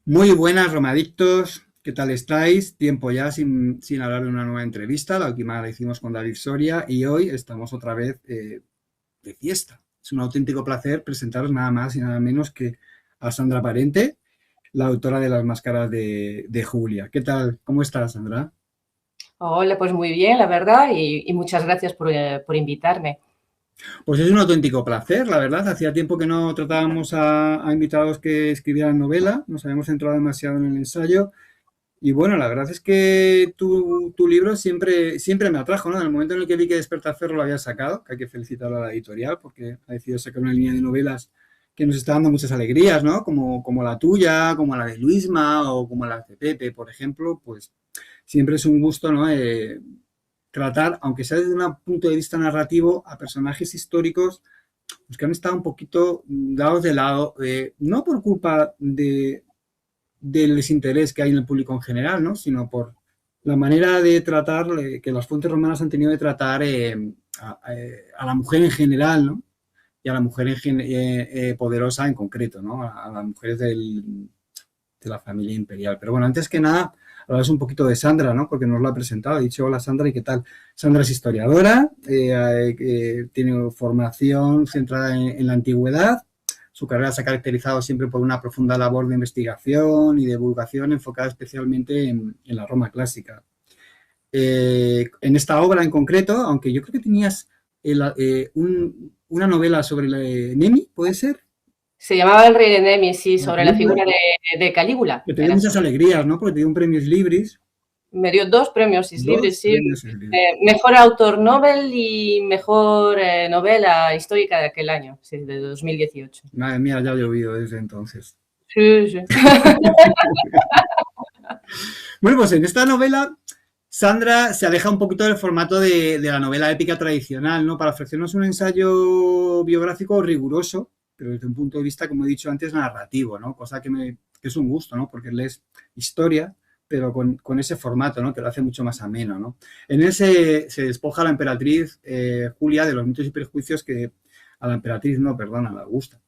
Muy buenas, Romadictos. ¿Qué tal estáis? Tiempo ya sin hablar de una nueva entrevista. La última la hicimos con David Soria y hoy estamos otra vez de fiesta. Es un auténtico placer presentaros nada más y nada menos que a Sandra Parente, la autora de Las Máscaras de Julia. ¿Qué tal? ¿Cómo estás, Sandra? Hola, pues muy bien, la verdad, y muchas gracias por invitarme. Pues es un auténtico placer, la verdad. Hacía tiempo que no tratábamos a invitados que escribieran novela. Nos habíamos centrado demasiado en el ensayo. Y bueno, la verdad es que tu libro siempre me atrajo, ¿no? En el momento en el que vi que Despertaferro lo había sacado, que hay que felicitarlo a la editorial porque ha decidido sacar una línea de novelas que nos está dando muchas alegrías, ¿no? Como la tuya, como la de Luisma o como la de Pepe, por ejemplo, pues siempre es un gusto, ¿no? Tratar, aunque sea desde un punto de vista narrativo, a personajes históricos pues, que han estado un poquito dados de lado, no por culpa del desinterés que hay en el público en general, ¿no? Sino por la manera de tratar que las fuentes romanas han tenido de tratar a la mujer en general, ¿no? Y a la mujer poderosa en concreto, ¿no? A las mujeres de la familia imperial. Pero bueno, antes que nada, hablas un poquito de Sandra, ¿no? Porque nos lo ha presentado. Ha dicho, hola Sandra, ¿y qué tal? Sandra es historiadora, tiene formación centrada en la antigüedad. Su carrera se ha caracterizado siempre por una profunda labor de investigación y de divulgación enfocada especialmente en la Roma clásica. En esta obra en concreto, aunque yo creo que tenías una novela sobre Nemi, ¿puede ser? Se llamaba El Rey de Nemesis, La sobre la película, figura de Calígula, que te dio era muchas sobre. alegrías, ¿no? Porque te dio un premio Libris, Me dio dos premios dos Libres, sí. premios Libris. Mejor autor Nobel y mejor novela histórica de aquel año, sí, de 2018. Madre mía, ya ha llovido desde entonces. Sí, sí. Bueno, pues en esta novela, Sandra se aleja un poquito del formato de la novela épica tradicional, ¿no? Para ofrecernos un ensayo biográfico riguroso, pero desde un punto de vista, como he dicho antes, narrativo, ¿no? Cosa que es un gusto, ¿no? Porque lees historia, pero con ese formato, ¿no? Que lo hace mucho más ameno, ¿no? En él se despoja a la emperatriz Julia de los mitos y prejuicios que a la emperatriz, no, perdón, a la Augusta.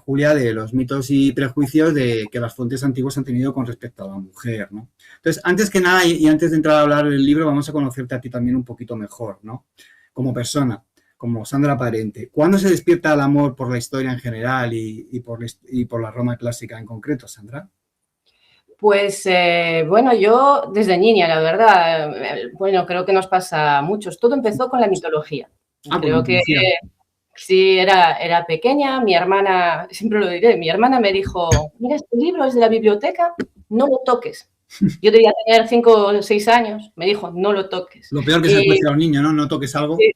Julia, de los mitos y prejuicios de que las fuentes antiguas han tenido con respecto a la mujer, ¿no? Entonces, antes que nada, y antes de entrar a hablar del libro, vamos a conocerte a ti también un poquito mejor, ¿no? Como persona, como Sandra Parente. ¿Cuándo se despierta el amor por la historia en general y por la Roma clásica en concreto, Sandra? Pues bueno, yo desde niña, la verdad, bueno, creo que nos pasa a muchos. Todo empezó con la mitología. Ah, por la Creo que mitología. sí, era pequeña, mi hermana, siempre lo diré, mi hermana me dijo, mira, este libro es de la biblioteca, no lo toques. Yo debía tener 5 o 6 años, me dijo, no lo toques. Lo peor que se le puede Y decir a un niño, ¿no? No toques algo. sí,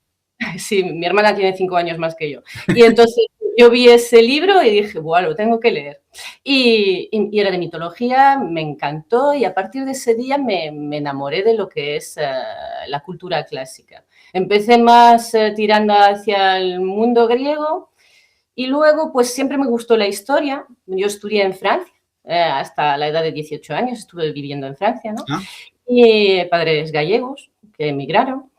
sí, mi hermana tiene 5 años más que yo. Y entonces yo vi ese libro y dije, bueno, lo tengo que leer. Y era de mitología, me encantó y a partir de ese día me enamoré de lo que es la cultura clásica. Empecé más tirando hacia el mundo griego y luego pues siempre me gustó la historia. Yo estudié en Francia. Hasta la edad de 18 años estuve viviendo en Francia, ¿no? ¿Ah? Y padres gallegos que emigraron.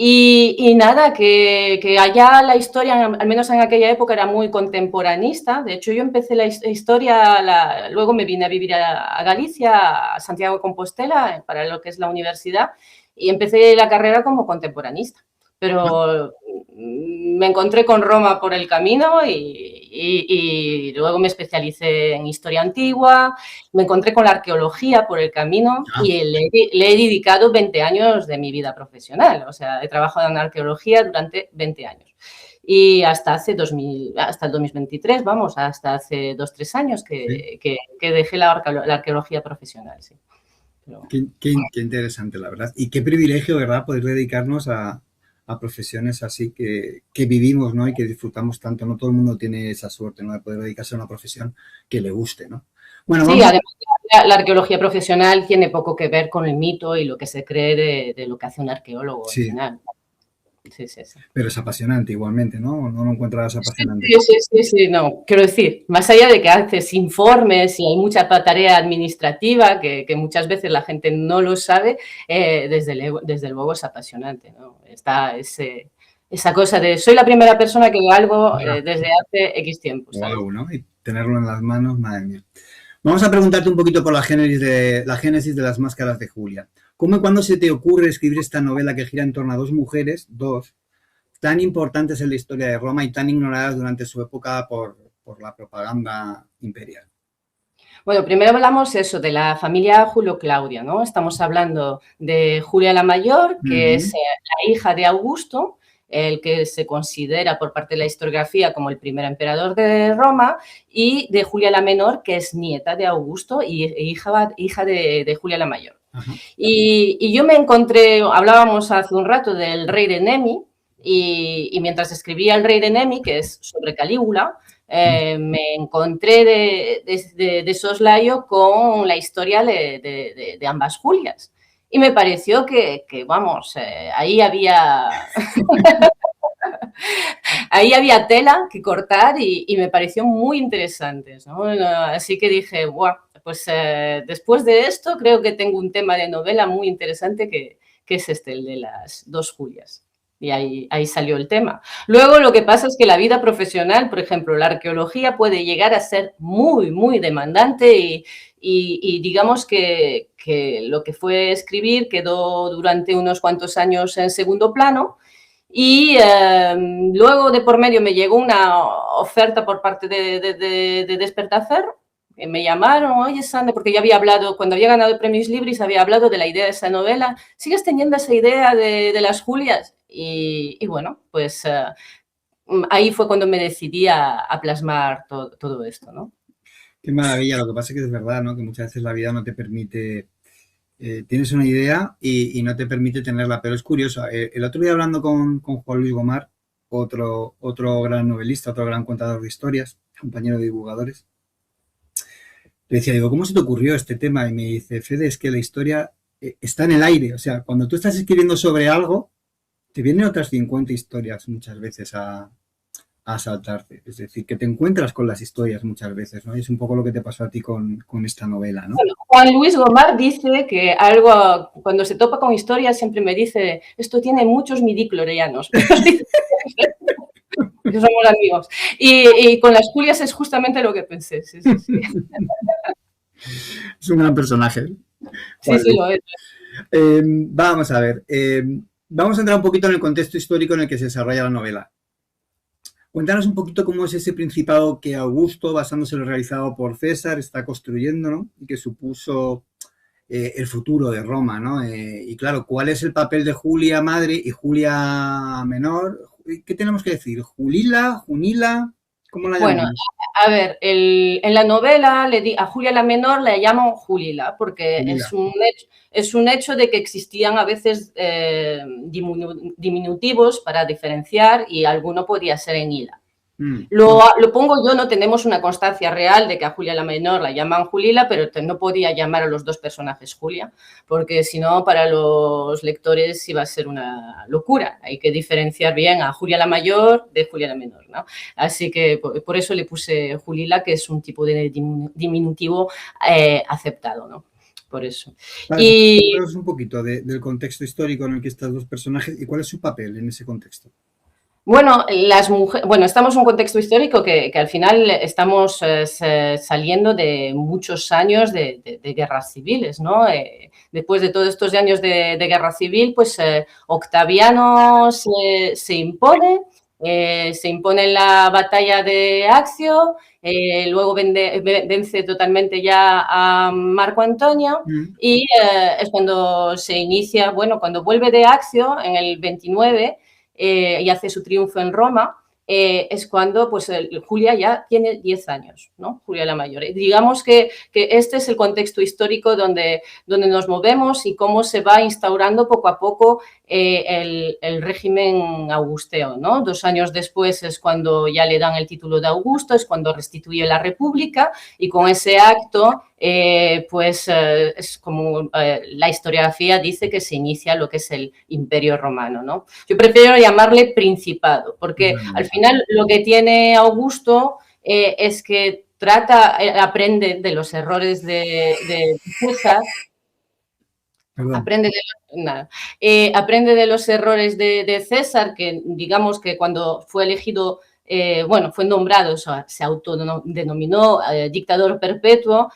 Y nada, que allá la historia, al menos en aquella época, era muy contemporanista. De hecho, yo empecé la historia, luego me vine a vivir a Galicia, a Santiago de Compostela, para lo que es la universidad, y empecé la carrera como contemporanista. ¿Ah? Pero me encontré con Roma por el camino y luego me especialicé en historia antigua, me encontré con la arqueología por el camino ¿Ah? y le he dedicado 20 años de mi vida profesional. O sea, he trabajado en arqueología durante 20 años. Y hasta hasta el 2023, vamos, hasta hace 2 o 3 años Sí. que dejé la arqueología profesional. Sí. Pero, Qué interesante, la verdad. Y qué privilegio, ¿verdad?, poder dedicarnos a profesiones así que vivimos, ¿no? Y que disfrutamos tanto. No todo el mundo tiene esa suerte, ¿no? De poder dedicarse a una profesión que le guste, ¿no? Bueno, sí, vamos a... además la arqueología profesional tiene poco que ver con el mito y lo que se cree de lo que hace un arqueólogo al Sí, final. Sí, sí, sí. pero es apasionante igualmente, ¿no? ¿No lo encuentras Sí, apasionante? sí, sí, sí, no. Quiero decir, más allá de que haces informes y hay mucha tarea administrativa que muchas veces la gente no lo sabe, desde luego es apasionante, ¿no? Está esa cosa de soy la primera persona que veo algo Ah, desde hace X tiempo, ¿sabes? wow, ¿no? Y tenerlo en las manos, madre mía. Vamos a preguntarte un poquito por la génesis de las máscaras de Julia. ¿Cómo y cuándo se te ocurre escribir esta novela que gira en torno a dos mujeres, dos, tan importantes en la historia de Roma y tan ignoradas durante su época por la propaganda imperial? Bueno, primero hablamos eso de la familia Julio-Claudia, ¿no? Estamos hablando de Julia la Mayor, que es la hija de Augusto, el que se considera por parte de la historiografía como el primer emperador de Roma, y de Julia la Menor, que es nieta de Augusto y hija de Julia la Mayor. Y yo me encontré, hablábamos hace un rato del rey de Nemi, y mientras escribía el rey de Nemi, que es sobre Calígula, me encontré de soslayo con la historia de ambas Julias. Y me pareció que vamos, ahí había ahí había tela que cortar y me pareció muy interesante, ¿no? Así que dije, wow, pues después de esto creo que tengo un tema de novela muy interesante que es este, el de las dos Julias. Y ahí salió el tema. Luego lo que pasa es que la vida profesional, por ejemplo, la arqueología puede llegar a ser muy, muy demandante y digamos que lo que fue escribir quedó durante unos cuantos años en segundo plano. Y luego de por medio me llegó una oferta por parte de Despertaferro. Me llamaron, oye Sandra, porque ya había hablado, cuando había ganado el Premios Libris, había hablado de la idea de esa novela. ¿Sigues teniendo esa idea de las Julias? Y bueno, pues ahí fue cuando me decidí a plasmar todo esto, ¿no? Qué maravilla, lo que pasa es que es verdad, ¿no? Que muchas veces la vida no te permite, tienes una idea y no te permite tenerla, pero es curioso. El otro día hablando con Juan Luis Gomar, otro gran novelista, otro gran contador de historias, compañero de divulgadores, le decía, digo, ¿cómo se te ocurrió este tema? Y me dice, Fede, es que la historia está en el aire, o sea, cuando tú estás escribiendo sobre algo, te vienen otras 50 historias muchas veces a saltarte. Es decir, que te encuentras con las historias muchas veces, ¿no? Y es un poco lo que te pasó a ti con esta novela, ¿no? Bueno, Juan Luis Gomar dice que algo, cuando se topa con historias, siempre me dice, esto tiene muchos midiclorianos. Somos amigos. Y con las Julias es justamente lo que pensé. Sí, sí, sí. Es un gran personaje. Sí, sí, lo es. Vamos a ver. Vamos a entrar un poquito en el contexto histórico en el que se desarrolla la novela. Cuéntanos un poquito cómo es ese principado que Augusto, basándose en lo realizado por César, está construyendo, ¿no? Y que supuso el futuro de Roma, ¿no? Y claro, ¿cuál es el papel de Julia madre y Julia menor? ¿Qué tenemos que decir? ¿Julila? ¿Junila? ¿Cómo la Bueno, llamamos? a ver, en la novela a Julia la Menor le llaman Julila porque Julila. es un hecho de que existían a veces diminutivos para diferenciar y alguno podía ser en Ila. Lo pongo yo, no tenemos una constancia real de que a Julia la Menor la llaman Julila, pero no podía llamar a los dos personajes Julia, porque si no, para los lectores iba a ser una locura. Hay que diferenciar bien a Julia la Mayor de Julia la Menor, ¿no? Así que por eso le puse Julila, que es un tipo de diminutivo aceptado, ¿no? Por eso. Vale, Y pues, un poquito del contexto histórico en el que están dos personajes y cuál es su papel en ese contexto. bueno, estamos en un contexto histórico que al final estamos saliendo de muchos años de guerras civiles, ¿no? Después de todos estos años de guerra civil, pues Octaviano se impone en la batalla de Accio, luego vence totalmente ya a Marco Antonio y es cuando se inicia, bueno, cuando vuelve de Accio en el 29, y hace su triunfo en Roma, es cuando pues, Julia ya tiene 10 años, ¿no? Julia la Mayor. Digamos que este es el contexto histórico donde nos movemos y cómo se va instaurando poco a poco el régimen augusteo, ¿no? 2 años después es cuando ya le dan el título de Augusto, es cuando restituye la República y con ese acto es como la historiografía dice que se inicia lo que es el Imperio Romano, ¿no? Yo prefiero llamarle Principado, porque al final lo que tiene Augusto es que aprende de los errores de César, aprende de los errores de César, que digamos que cuando fue elegido bueno, fue nombrado, o sea, se autodenominó dictador perpetuo,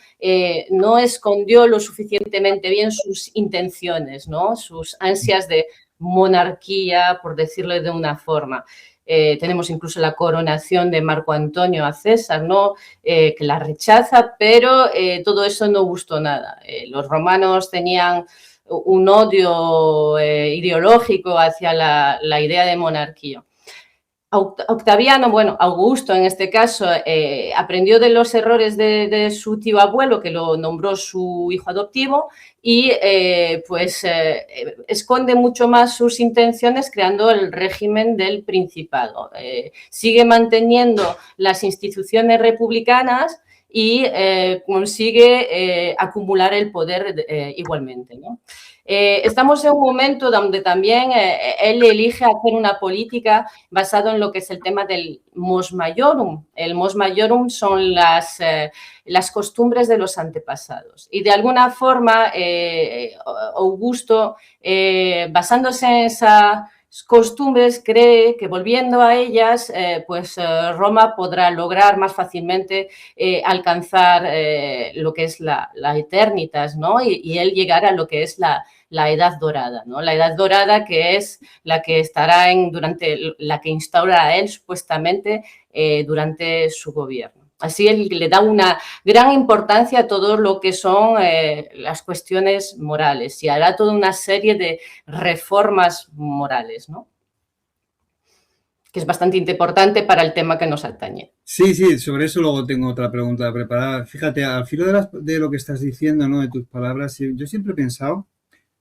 no escondió lo suficientemente bien sus intenciones, ¿no? Sus ansias de monarquía, por decirlo de una forma. Tenemos incluso la coronación de Marco Antonio a César, ¿no? Que la rechaza, pero todo eso no gustó nada. Los romanos tenían un odio ideológico hacia la idea de monarquía. Octaviano, bueno, Augusto en este caso, aprendió de los errores de su tío abuelo, que lo nombró su hijo adoptivo, y esconde mucho más sus intenciones creando el régimen del Principado. Sigue manteniendo las instituciones republicanas y consigue acumular el poder igualmente, ¿no? Estamos en un momento donde también él elige hacer una política basada en lo que es el tema del mos maiorum. El mos maiorum son las costumbres de los antepasados. Y de alguna forma, Augusto, basándose en esas costumbres, cree que volviendo a ellas, Roma podrá lograr más fácilmente alcanzar lo que es la eternitas, ¿no? Y él llegar a lo que es la Edad Dorada, ¿no? La Edad Dorada, que es la que estará la que instaura a él supuestamente durante su gobierno. Así él le da una gran importancia a todo lo que son las cuestiones morales y hará toda una serie de reformas morales, ¿no? Que es bastante importante para el tema que nos atañe. Sí, sí, sobre eso luego tengo otra pregunta preparada. Fíjate, al filo de lo que estás diciendo, ¿no? De tus palabras, yo siempre he pensado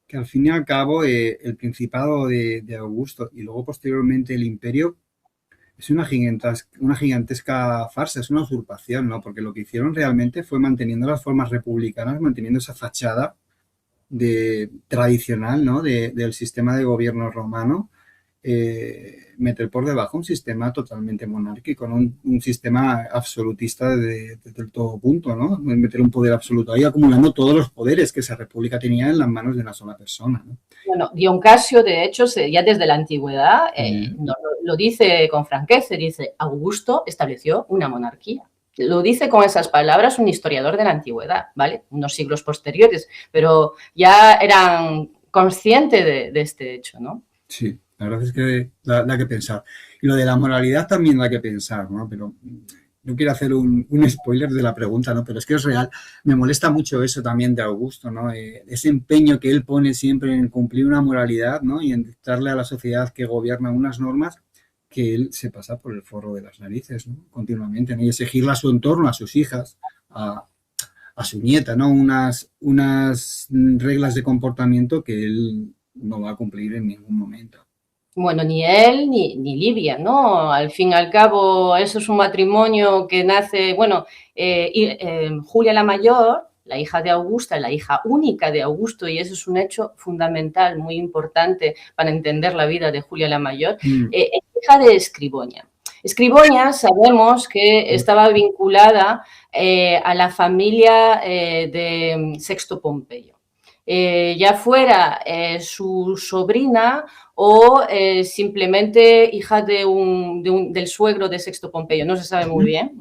que al fin y al cabo el Principado de Augusto y luego posteriormente el Imperio es una gigantesca farsa, es una usurpación, ¿no? Porque lo que hicieron realmente fue manteniendo las formas republicanas, manteniendo esa fachada tradicional, ¿no? Del sistema de gobierno romano, meter por debajo un sistema totalmente monárquico, ¿no? Un sistema absolutista del todo punto, ¿no? Meter un poder absoluto ahí, acumulando todos los poderes que esa república tenía en las manos de una sola persona, ¿no? Bueno, Dion Casio, de hecho, ya desde la antigüedad lo dice con franqueza, dice, Augusto estableció una monarquía. Lo dice con esas palabras un historiador de la antigüedad, ¿vale? Unos siglos posteriores, pero ya eran conscientes de este hecho, ¿no? Sí, la verdad es que da que pensar. Y lo de la moralidad también da que pensar, ¿no? Pero no quiero hacer un spoiler de la pregunta, ¿no? Pero es que es real. Me molesta mucho eso también de Augusto, ¿no? Ese empeño que él pone siempre en cumplir una moralidad, ¿no? Y en dictarle a la sociedad que gobierna unas normas que él se pasa por el forro de las narices, ¿no? Continuamente, ¿no? Y exigirle a su entorno, a sus hijas, a su nieta, ¿no? Unas reglas de comportamiento que él no va a cumplir en ningún momento. Bueno, ni él ni Livia, ¿no? Al fin y al cabo, eso es un matrimonio que nace, bueno, Julia la Mayor, la hija de Augusta, la hija única de Augusto, y eso es un hecho fundamental, muy importante para entender la vida de Julia la Mayor, es hija de Escribonia. Escribonia sabemos que estaba vinculada a la familia de Sexto Pompeyo. Ya fuera su sobrina o simplemente hija del suegro de Sexto Pompeyo, no se sabe muy bien.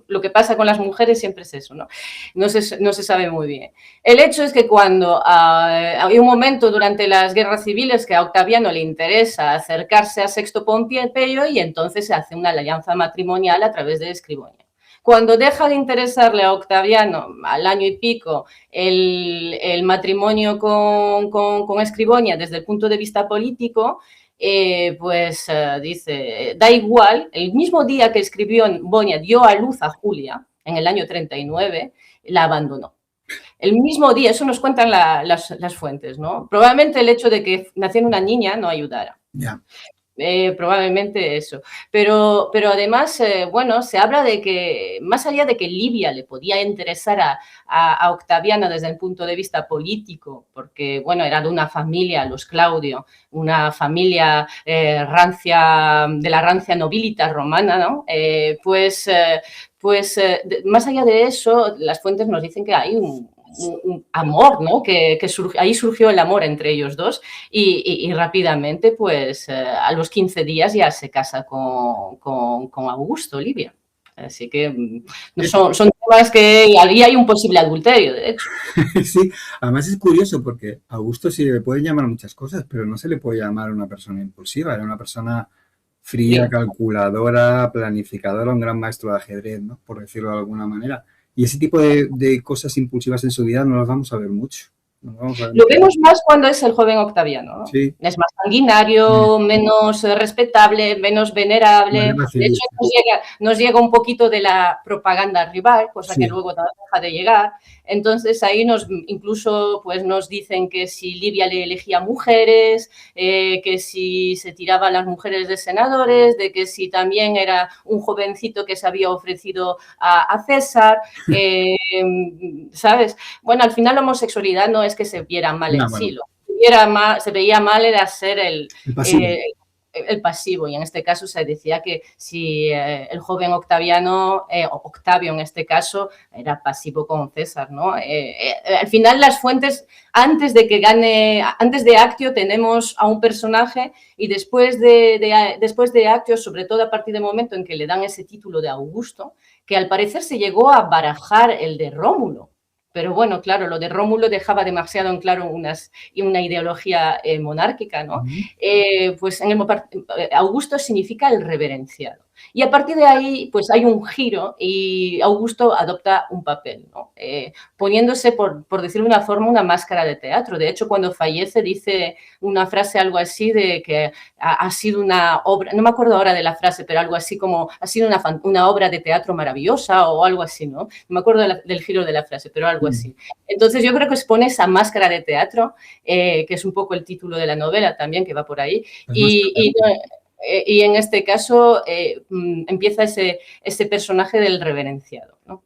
Lo que pasa con las mujeres siempre es eso, ¿no? No se sabe muy bien. El hecho es que cuando hay un momento durante las guerras civiles que a Octaviano le interesa acercarse a Sexto Pompeyo y entonces se hace una alianza matrimonial a través de Escribonia. Cuando deja de interesarle a Octaviano, al año y pico, el matrimonio con Escribonia desde el punto de vista político, dice, da igual, el mismo día que Escribonia dio a luz a Julia, en el año 39, la abandonó. El mismo día, eso nos cuentan las fuentes, ¿no? Probablemente el hecho de que naciera una niña no ayudara. Ya. Probablemente eso. Pero además, bueno, se habla de que, más allá de que Livia le podía interesar a Octaviano desde el punto de vista político, porque, bueno, era de una familia, los Claudio, una familia rancia, de la rancia nobilitas romana, ¿no? Más allá de eso, las fuentes nos dicen que hay un amor, ¿no? Ahí surgió el amor entre ellos dos y rápidamente, pues a los 15 días ya se casa con Augusto, Olivia. Así que no son temas que ahí hay un posible adulterio, de hecho. Sí, además es curioso porque Augusto sí le puede llamar muchas cosas, pero no se le puede llamar una persona impulsiva, era una persona fría, Sí. calculadora, planificadora, un gran maestro de ajedrez, ¿no? Por decirlo de alguna manera. Y ese tipo de cosas impulsivas en su vida no las vamos a ver mucho. No las vamos a ver Lo mucho. vemos más cuando es el joven Octaviano, ¿no? Sí, Es más sanguinario, menos respetable, menos más venerable. De hecho, pacifista. nos llega un poquito de la propaganda rival, cosa que Sí, luego deja de llegar. Entonces ahí incluso pues nos dicen que si Livia le elegía mujeres, que si se tiraba a las mujeres de senadores, de que si también era un jovencito que se había ofrecido a César, ¿sabes? Bueno, al final la homosexualidad no es que se viera mal no, en sí, bueno, lo que se veía mal era ser el pasivo. eh, el pasivo, y en este caso se decía que si el joven Octaviano, Octavio en este caso, era pasivo con César, ¿no? Al final las fuentes, antes de Actio tenemos a un personaje y después de Actio, sobre todo a partir del momento en que le dan ese título de Augusto, que al parecer se llegó a barajar el de Rómulo. Pero bueno, claro, lo de Rómulo dejaba demasiado en claro una ideología monárquica, ¿no? Pues Augusto significa el reverenciado. Y a partir de ahí, pues hay un giro y Augusto adopta un papel, ¿no? Poniéndose, por decirlo de una forma, una máscara de teatro. De hecho, cuando fallece dice una frase algo así de que ha sido una obra, no me acuerdo ahora de la frase, pero algo así como ha sido una obra de teatro maravillosa o algo así, ¿no? No me acuerdo del giro de la frase, pero algo así. Entonces yo creo que expone esa máscara de teatro, que es un poco el título de la novela también, que va por ahí, y en este caso empieza ese personaje del reverenciado, ¿no?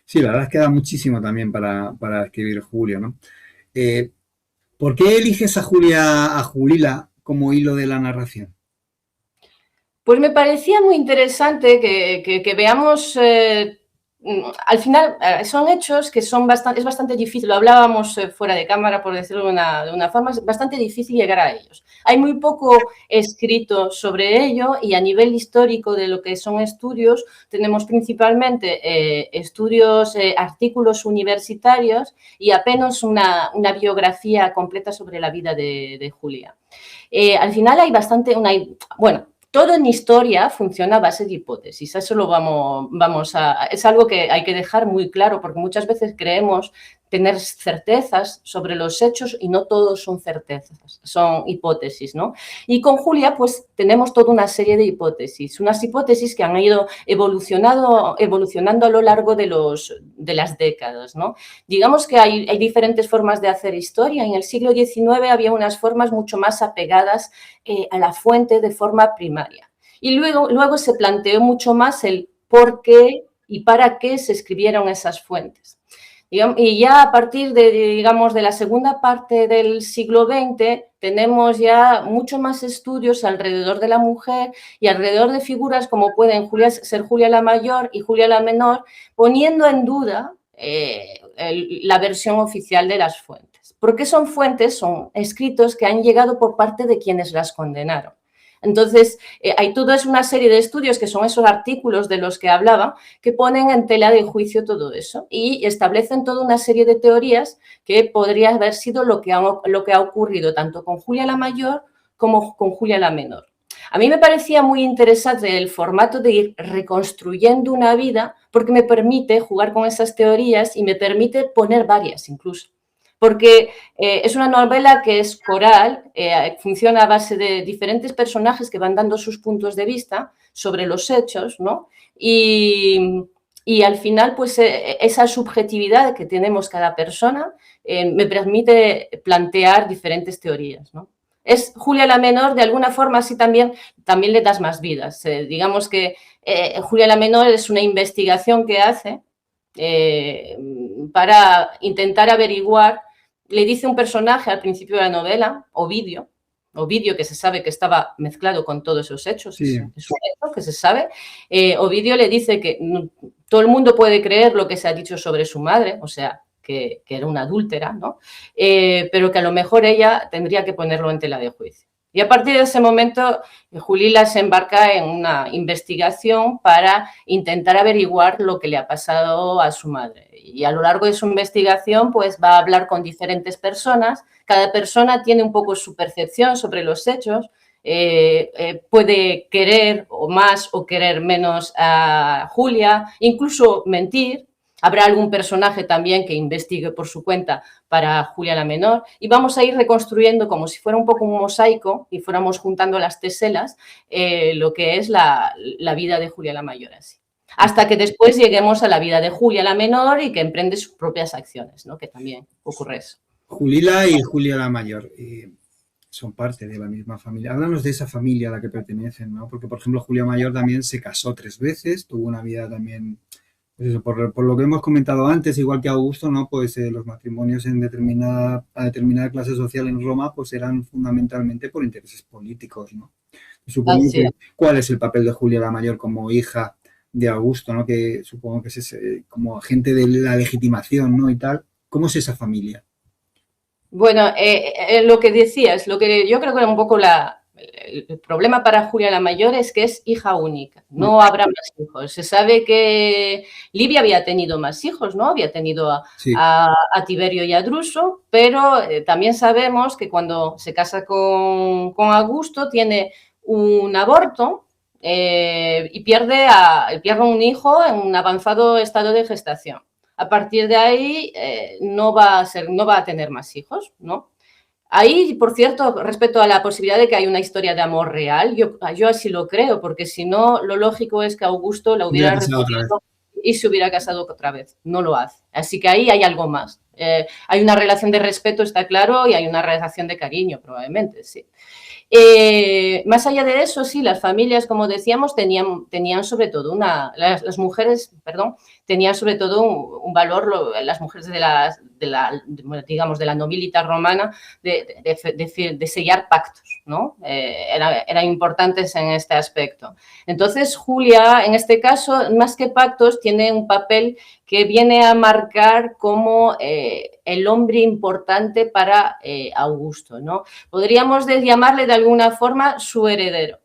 Sí, la verdad es que da muchísimo también para escribir Julio, ¿no? Eh, ¿Por qué eliges a Julila como hilo de la narración? Pues me parecía muy interesante que veamos, al final son hechos que es bastante difícil, lo hablábamos fuera de cámara, por decirlo de una forma, es bastante difícil llegar a ellos. Hay muy poco escrito sobre ello y a nivel histórico de lo que son estudios, tenemos principalmente artículos universitarios y apenas una biografía completa sobre la vida de Julia. Al final hay bueno, todo en historia funciona a base de hipótesis. Eso es algo que hay que dejar muy claro porque muchas veces creemos tener certezas sobre los hechos y no todos son certezas, son hipótesis, ¿no? Y con Julia, pues tenemos toda una serie de hipótesis, unas hipótesis que han ido evolucionando a lo largo de las décadas, ¿no? Digamos que hay diferentes formas de hacer historia. En el siglo XIX había unas formas mucho más apegadas a la fuente de forma primaria. Y luego se planteó mucho más el por qué y para qué se escribieron esas fuentes. Y ya a partir de la segunda parte del siglo XX tenemos ya mucho más estudios alrededor de la mujer y alrededor de figuras como pueden ser Julia la Mayor y Julia la Menor, poniendo en duda la versión oficial de las fuentes. ¿Por qué son fuentes? Son escritos que han llegado por parte de quienes las condenaron. Entonces, hay toda una serie de estudios que son esos artículos de los que hablaba, que ponen en tela de juicio todo eso y establecen toda una serie de teorías que podría haber sido lo que ha ocurrido tanto con Julia la Mayor como con Julia la Menor. A mí me parecía muy interesante el formato de ir reconstruyendo una vida porque me permite jugar con esas teorías y me permite poner varias incluso. Porque es una novela que es coral, funciona a base de diferentes personajes que van dando sus puntos de vista sobre los hechos, ¿no? Y al final, pues esa subjetividad que tenemos cada persona me permite plantear diferentes teorías, ¿no? Es Julia la Menor, de alguna forma, así también le das más vidas. Digamos que Julia la Menor es una investigación que hace para intentar averiguar. Le dice un personaje al principio de la novela, Ovidio, que se sabe que estaba mezclado con todos esos hechos, Sí, es un hecho que se sabe. Ovidio le dice que todo el mundo puede creer lo que se ha dicho sobre su madre, o sea, que era una adúltera, ¿no? Pero que a lo mejor ella tendría que ponerlo en tela de juicio. Y a partir de ese momento, Julila se embarca en una investigación para intentar averiguar lo que le ha pasado a su madre. Y a lo largo de su investigación, pues va a hablar con diferentes personas. Cada persona tiene un poco su percepción sobre los hechos. Puede querer o más o querer menos a Julia, incluso mentir. Habrá algún personaje también que investigue por su cuenta para Julia la Menor y vamos a ir reconstruyendo como si fuera un poco un mosaico y fuéramos juntando las teselas lo que es la vida de Julia la Mayor así. Hasta que después lleguemos a la vida de Julia la Menor y que emprende sus propias acciones, ¿no? Que también ocurre eso. Julila y Julia la Mayor son parte de la misma familia. Háblanos de esa familia a la que pertenecen, ¿no? Porque, por ejemplo, Julia Mayor también se casó 3 veces, tuvo una vida también... Pues eso, por lo que hemos comentado antes, igual que Augusto, ¿no? Pues los matrimonios en a determinada clase social en Roma pues eran fundamentalmente por intereses políticos, ¿no? Supongo que, ¿cuál es el papel de Julia la Mayor como hija de Augusto, ¿no? Que supongo que es como agente de la legitimación, ¿no? Y tal. ¿Cómo es esa familia? Bueno, lo que decías, lo que yo creo que era un poco el problema para Julia la Mayor es que es hija única, no habrá más hijos. Se sabe que Livia había tenido más hijos, ¿no? Había tenido a Tiberio y a Druso, pero también sabemos que cuando se casa con Augusto tiene un aborto y pierde un hijo en un avanzado estado de gestación. A partir de ahí no va a tener más hijos, ¿no? Ahí, por cierto, respecto a la posibilidad de que hay una historia de amor real, yo así lo creo, porque si no, lo lógico es que Augusto la hubiera repudiado y se hubiera casado otra vez. No lo hace. Así que ahí hay algo más. Hay una relación de respeto, está claro, y hay una relación de cariño, probablemente, sí. Más allá de eso, sí, las familias, como decíamos, tenían sobre todo las mujeres, perdón, tenían sobre todo un valor, las mujeres digamos, de la nobilidad romana, de sellar pactos, ¿no? Eran importantes en este aspecto. Entonces, Julia, en este caso, más que pactos, tiene un papel que viene a marcar como el hombre importante para Augusto, ¿no? Podríamos llamarle de alguna forma su heredero.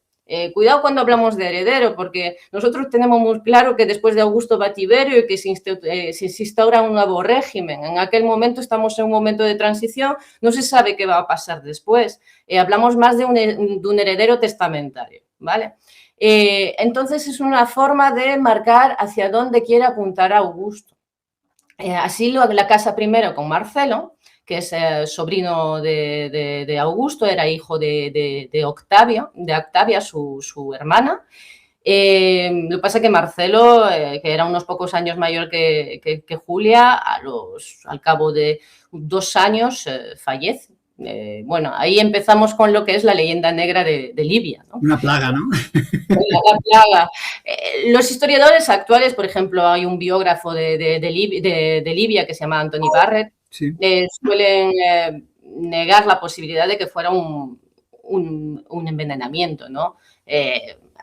Cuidado cuando hablamos de heredero, porque nosotros tenemos muy claro que después de Augusto va Tiberio y que se instaura un nuevo régimen. En aquel momento estamos en un momento de transición, no se sabe qué va a pasar después. Hablamos más de un heredero testamentario, ¿vale? Entonces es una forma de marcar hacia dónde quiere apuntar Augusto. Así la casa primero con Marcelo, que es sobrino de Augusto, era hijo de Octavia, su hermana. Lo que pasa es que Marcelo, que era unos pocos años mayor que Julia, al cabo de 2 años fallece. Bueno, ahí empezamos con lo que es la leyenda negra de Libia, ¿no? Una plaga, ¿no? La plaga. Los historiadores actuales, por ejemplo, hay un biógrafo de Libia que se llama Anthony Barrett, sí. Suelen negar la posibilidad de que fuera un envenenamiento, ¿no?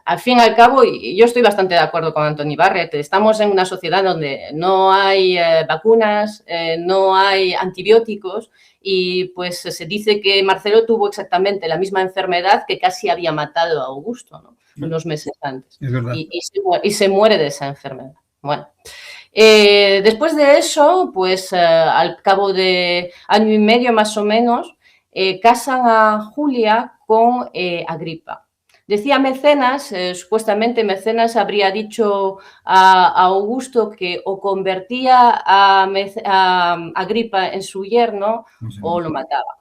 Al fin y al cabo, y yo estoy bastante de acuerdo con Anthony Barrett, estamos en una sociedad donde no hay vacunas, no hay antibióticos y pues se dice que Marcelo tuvo exactamente la misma enfermedad que casi había matado a Augusto, ¿no? Unos meses antes. Es verdad. Y se muere de esa enfermedad. Bueno. Después de eso, pues al cabo de año y medio más o menos, casan a Julia con Agripa. Decía Mecenas, supuestamente Mecenas habría dicho a Augusto que o convertía a Agripa en su yerno o lo mataba.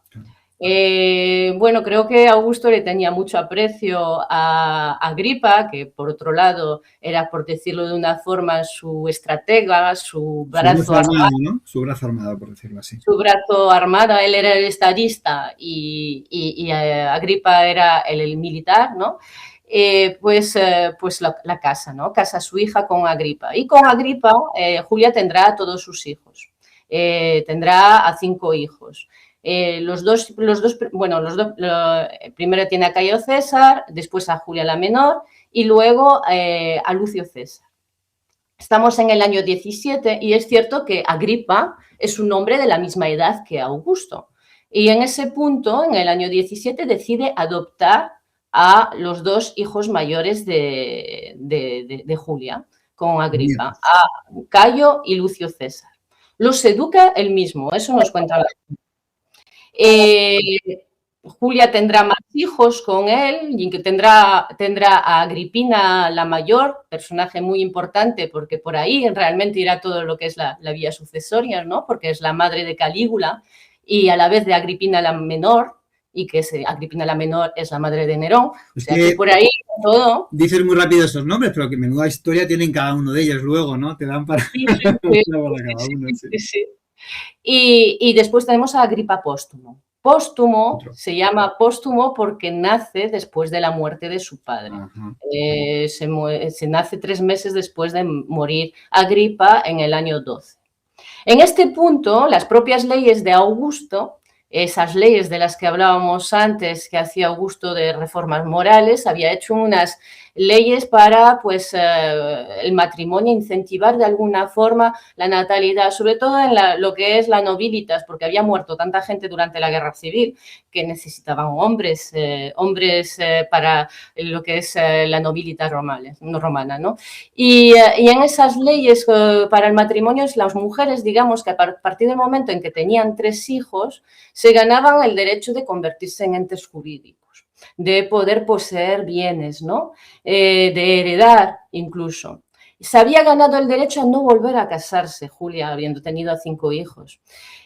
Bueno, creo que Augusto le tenía mucho aprecio a Agripa, que por otro lado era, por decirlo de una forma, su estratega, su brazo armado, ¿no? Su brazo armado, por decirlo así. Su brazo armado, él era el estadista y Agripa era el militar, ¿no? Pues la casa, ¿no? Casa a su hija con Agripa. Y con Agripa, Julia tendrá a todos sus hijos. Tendrá a 5 hijos. Primero tiene a Cayo César, después a Julia la Menor y luego a Lucio César. Estamos en el año 17 y es cierto que Agripa es un hombre de la misma edad que Augusto. Y en ese punto, en el año 17, decide adoptar a los dos hijos mayores de Julia con Agripa, Nietos. a Cayo y Lucio César. Los educa él mismo, eso nos cuenta la eh, Julia tendrá más hijos con él y que tendrá a Agripina la mayor, personaje muy importante porque por ahí realmente irá todo lo que es la vía sucesoria, ¿no? Porque es la madre de Calígula y a la vez de Agripina la menor y que Agripina la menor es la madre de Nerón. O Es sea que que por ahí todo. dices muy rápido esos nombres, pero que menuda historia tienen cada uno de ellos luego, ¿no? Te dan para, Sí, sí, sí, para cada sí, uno, sí. sí, sí. Y después tenemos a Agripa Póstumo. Póstumo Otro. se llama póstumo porque nace después de la muerte de su padre. Ajá. Se nace 3 meses después de morir Agripa en el año 12. En este punto, las propias leyes de Augusto, esas leyes de las que hablábamos antes, que hacía Augusto de reformas morales, había hecho unas leyes para pues, el matrimonio, incentivar de alguna forma la natalidad, sobre todo en lo que es la nobilitas, porque había muerto tanta gente durante la guerra civil que necesitaban hombres, para lo que es la nobilitas romana, ¿no? Y en esas leyes para el matrimonio, las mujeres, digamos que a partir del momento en que tenían 3 hijos, se ganaban el derecho de convertirse en entes jurídicos, de poder poseer bienes, ¿no? De heredar incluso. Se había ganado el derecho a no volver a casarse, Julia, habiendo tenido a 5 hijos.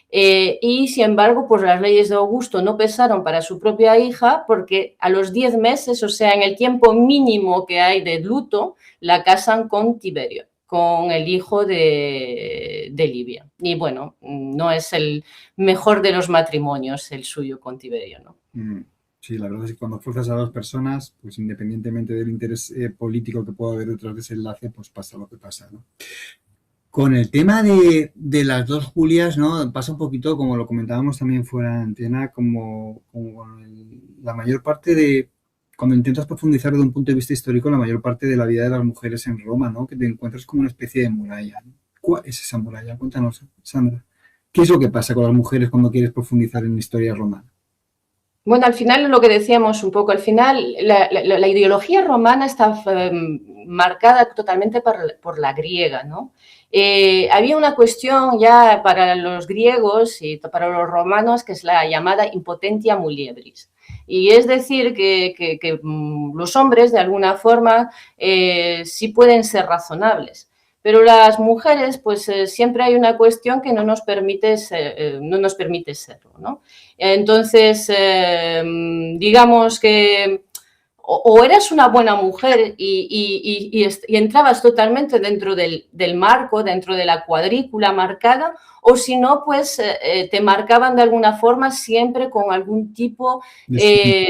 Y sin embargo, pues las leyes de Augusto no pesaron para su propia hija porque a los 10 meses, o sea, en el tiempo mínimo que hay de luto, la casan con Tiberio, con el hijo de Livia. Y bueno, no es el mejor de los matrimonios el suyo con Tiberio, ¿no? Sí, la verdad es que cuando fuerzas a dos personas, pues independientemente del interés político que pueda haber detrás de ese enlace, pues pasa lo que pasa, ¿no? Con el tema de las dos Julias, ¿no? Pasa un poquito, como lo comentábamos también fuera de antena, como la mayor parte de, cuando intentas profundizar desde un punto de vista histórico, la mayor parte de la vida de las mujeres en Roma, ¿no? Que te encuentras como una especie de muralla, ¿no? ¿Cuál es esa muralla? Cuéntanos, Sandra. ¿Qué es lo que pasa con las mujeres cuando quieres profundizar en la historia romana? Bueno, al final lo que decíamos un poco, al final la ideología romana está marcada totalmente por la griega, ¿no? Había una cuestión ya para los griegos y para los romanos que es la llamada impotentia muliebris. Y es decir, que los hombres de alguna forma sí pueden ser razonables. Pero las mujeres, pues siempre hay una cuestión que no nos permite serlo, ¿no? Entonces, digamos que o eras una buena mujer y entrabas totalmente dentro del marco, dentro de la cuadrícula marcada, o si no, pues te marcaban de alguna forma siempre con algún tipo de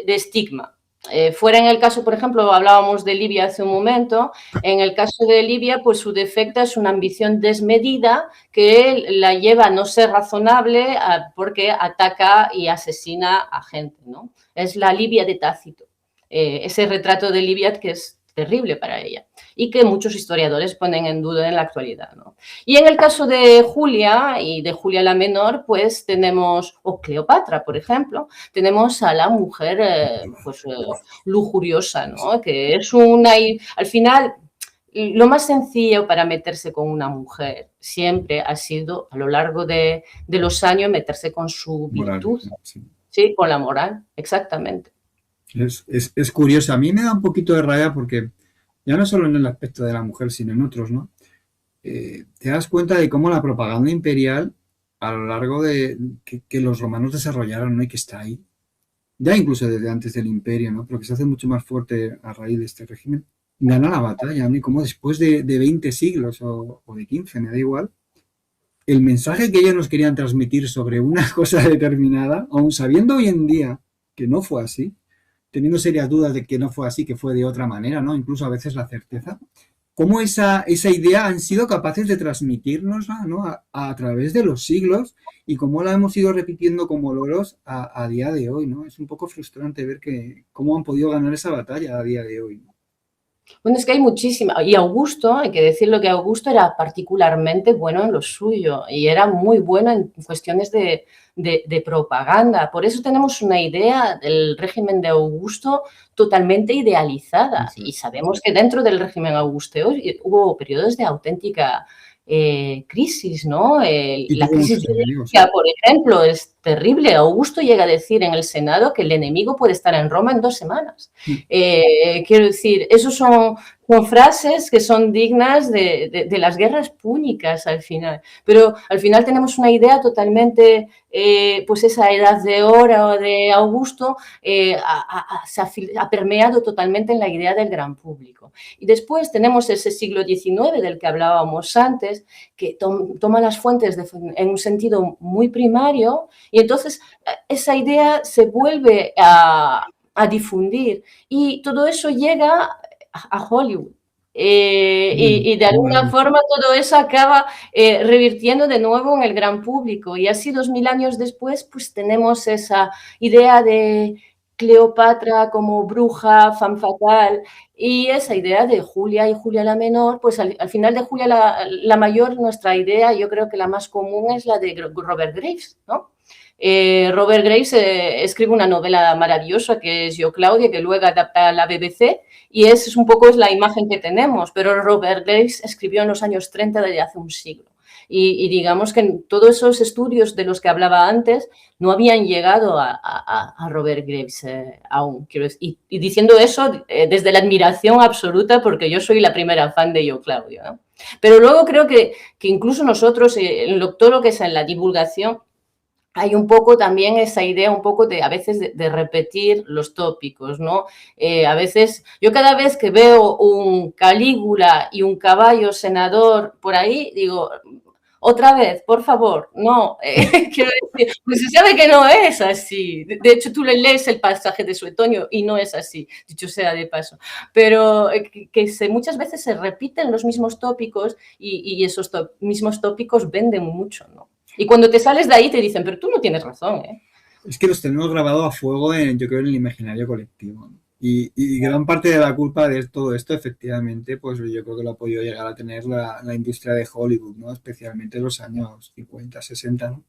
estigma. Fuera en el caso, por ejemplo, hablábamos de Livia hace un momento, en el caso de Livia, pues su defecto es una ambición desmedida que la lleva a no ser razonable porque ataca y asesina a gente, ¿no? Es la Livia de Tácito, ese retrato de Livia que es terrible para ella y que muchos historiadores ponen en duda en la actualidad, ¿no? Y en el caso de Julia y de Julia la Menor, pues tenemos, o Cleopatra, por ejemplo, tenemos a la mujer lujuriosa, ¿no? Que es al final, lo más sencillo para meterse con una mujer siempre ha sido, a lo largo de los años, meterse con su Moral, virtud, sí. sí, con la moral, exactamente. Es curioso. A mí me da un poquito de rabia porque ya no solo en el aspecto de la mujer, sino en otros, ¿no? Te das cuenta de cómo la propaganda imperial, a lo largo de que los romanos desarrollaron, ¿no? Y que está ahí, ya incluso desde antes del imperio, ¿no? Pero que se hace mucho más fuerte a raíz de este régimen, gana la batalla, ¿no? Y como después de 20 siglos o de 15, me da igual, el mensaje que ellos nos querían transmitir sobre una cosa determinada, aun sabiendo hoy en día que no fue así, teniendo serias dudas de que no fue así, que fue de otra manera, ¿no? Incluso a veces la certeza, cómo esa idea han sido capaces de transmitirnos, ¿no? A través de los siglos y cómo la hemos ido repitiendo como loros a día de hoy, ¿no? Es un poco frustrante ver cómo han podido ganar esa batalla a día de hoy, ¿no? Bueno, es que hay muchísima. Y Augusto, hay que decirlo que Augusto era particularmente bueno en lo suyo y era muy bueno en cuestiones de propaganda. Por eso tenemos una idea del régimen de Augusto totalmente idealizada. Eso Y es. sabemos que dentro del régimen augusteo hubo periodos de auténtica crisis, ¿no? Y La tuvo crisis muchos de enemigos, Grecia, por ejemplo, es terrible. Augusto llega a decir en el Senado que el enemigo puede estar en Roma en 2 semanas. Quiero decir, esos son frases que son dignas de las guerras púnicas al final, pero al final tenemos una idea totalmente, pues esa edad de oro de Augusto ha permeado totalmente en la idea del gran público. Y después tenemos ese siglo XIX del que hablábamos antes, que toma las fuentes en un sentido muy primario y entonces esa idea se vuelve a difundir y todo eso llega a Hollywood. Y de alguna Maravilla. forma todo eso acaba revirtiendo de nuevo en el gran público. Y así 2000 años después, pues tenemos esa idea de Cleopatra como bruja, femme fatale, y esa idea de Julia y Julia la menor, pues al final de Julia la mayor, nuestra idea, yo creo que la más común es la de Robert Graves, ¿no? Robert Graves escribe una novela maravillosa que es Yo Claudia, que luego adapta a la BBC y es un poco la imagen que tenemos, pero Robert Graves escribió en los años 30 de hace un siglo. Y digamos que todos esos estudios de los que hablaba antes no habían llegado a Robert Graves aún. Y diciendo eso desde la admiración absoluta, porque yo soy la primera fan de Yo Claudio, ¿no? Pero luego creo que incluso nosotros, todo lo que es en la divulgación, hay un poco también esa idea un poco de a veces de repetir los tópicos, ¿no? A veces, yo cada vez que veo un Calígula y un caballo senador por ahí, digo, otra vez, por favor, no, quiero decir, pues se sabe que no es así. De hecho, tú le lees el pasaje de Suetonio y no es así, dicho sea de paso. Pero muchas veces se repiten los mismos tópicos y esos mismos tópicos venden mucho, ¿no? Y cuando te sales de ahí te dicen, pero tú no tienes razón, ¿eh? Es que los tenemos grabados a fuego yo creo, en el imaginario colectivo, ¿no? Y gran parte de la culpa de todo esto, efectivamente, pues yo creo que lo ha podido llegar a tener la industria de Hollywood, ¿no? Especialmente en los años 50, 60, ¿no?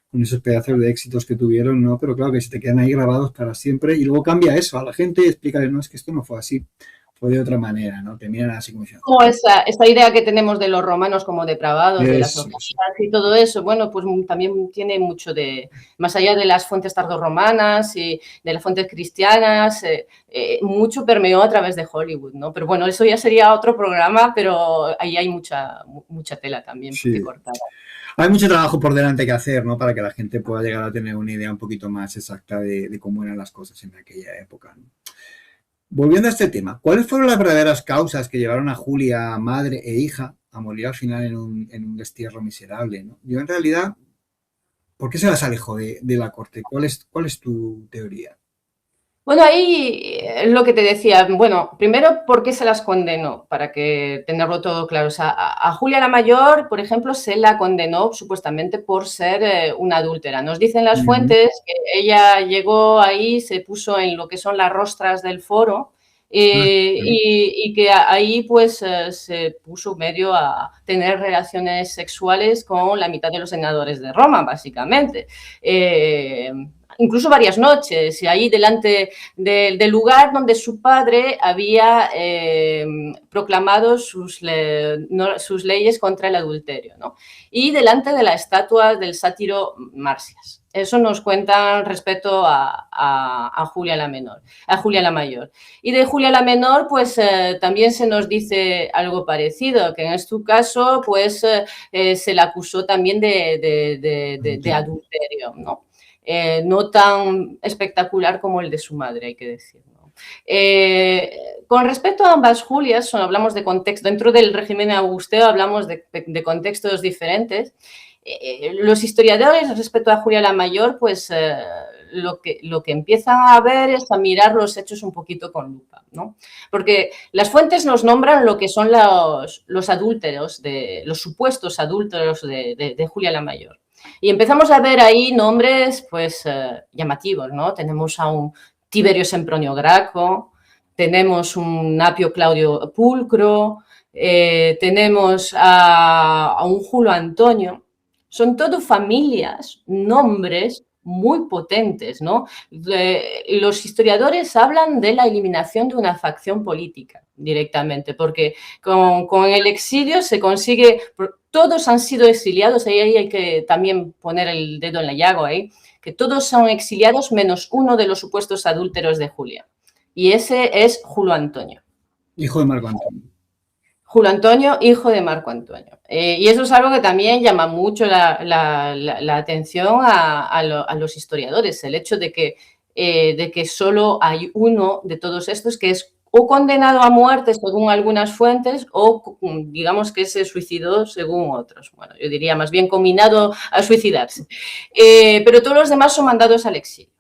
Con esos pedazos de éxitos que tuvieron, ¿no? Pero claro que se te quedan ahí grabados para siempre y luego cambia eso a la gente y explícale, no, es que esto no fue así, fue de otra manera, ¿no? Te miran así como diciendo, Como esa idea que tenemos de los romanos como depravados, de las eso, orgías y todo eso, bueno, pues también tiene mucho más allá de las fuentes tardorromanas y de las fuentes cristianas, mucho permeó a través de Hollywood, ¿no? Pero bueno, eso ya sería otro programa, pero ahí hay mucha tela también que sí. cortar. Hay mucho trabajo por delante que hacer, ¿no? Para que la gente pueda llegar a tener una idea un poquito más exacta de cómo eran las cosas en aquella época, ¿no? Volviendo a este tema, ¿cuáles fueron las verdaderas causas que llevaron a Julia, madre e hija, a morir al final en un destierro miserable, ¿no? Yo en realidad, ¿por qué se las alejó de la corte? ¿Cuál es tu teoría? Bueno, ahí lo que te decía, bueno, primero, ¿por qué se las condenó? Para que tenerlo todo claro. O sea, a Julia la Mayor, por ejemplo, se la condenó supuestamente por ser una adúltera. Nos dicen las Ujú, fuentes que ella llegó ahí, se puso en lo que son las rostras del foro ujú. y que ahí pues se puso medio a tener relaciones sexuales con la mitad de los senadores de Roma, básicamente. Incluso varias noches, y ahí delante del lugar donde su padre había proclamado sus leyes contra el adulterio, ¿no? Y delante de la estatua del sátiro Marcias. Eso nos cuentan respecto a Julia la Menor, a Julia la Mayor. Y de Julia la Menor, pues también se nos dice algo parecido, que en este caso, pues se la acusó también de adulterio, ¿no? No tan espectacular como el de su madre, hay que decir, ¿no? Con respecto a ambas Julias, hablamos de contexto, dentro del régimen augusteo hablamos de contextos diferentes. Los historiadores respecto a Julia la Mayor, pues lo que empiezan a ver es a mirar los hechos un poquito con lupa, ¿no? Porque las fuentes nos nombran lo que son los adúlteros, los supuestos adúlteros de Julia la Mayor. Y empezamos a ver ahí nombres, pues, llamativos, ¿no? Tenemos a un Tiberio Sempronio Graco, tenemos un Apio Claudio Pulcro, tenemos a un Julio Antonio. Son todo familias, nombres muy potentes, ¿no? Los historiadores hablan de la eliminación de una facción política directamente, porque con el exilio se consigue, todos han sido exiliados, ahí hay que también poner el dedo en la llaga ahí, que todos son exiliados menos uno de los supuestos adúlteros de Julia, y ese es Julio Antonio. Hijo de Marco Antonio. Julio Antonio, hijo de Marco Antonio. Y eso es algo que también llama mucho la atención a los historiadores, el hecho de que solo hay uno de todos estos que es o condenado a muerte según algunas fuentes o digamos que se suicidó según otros. Bueno, yo diría más bien combinado a suicidarse. Pero todos los demás son mandados al exilio.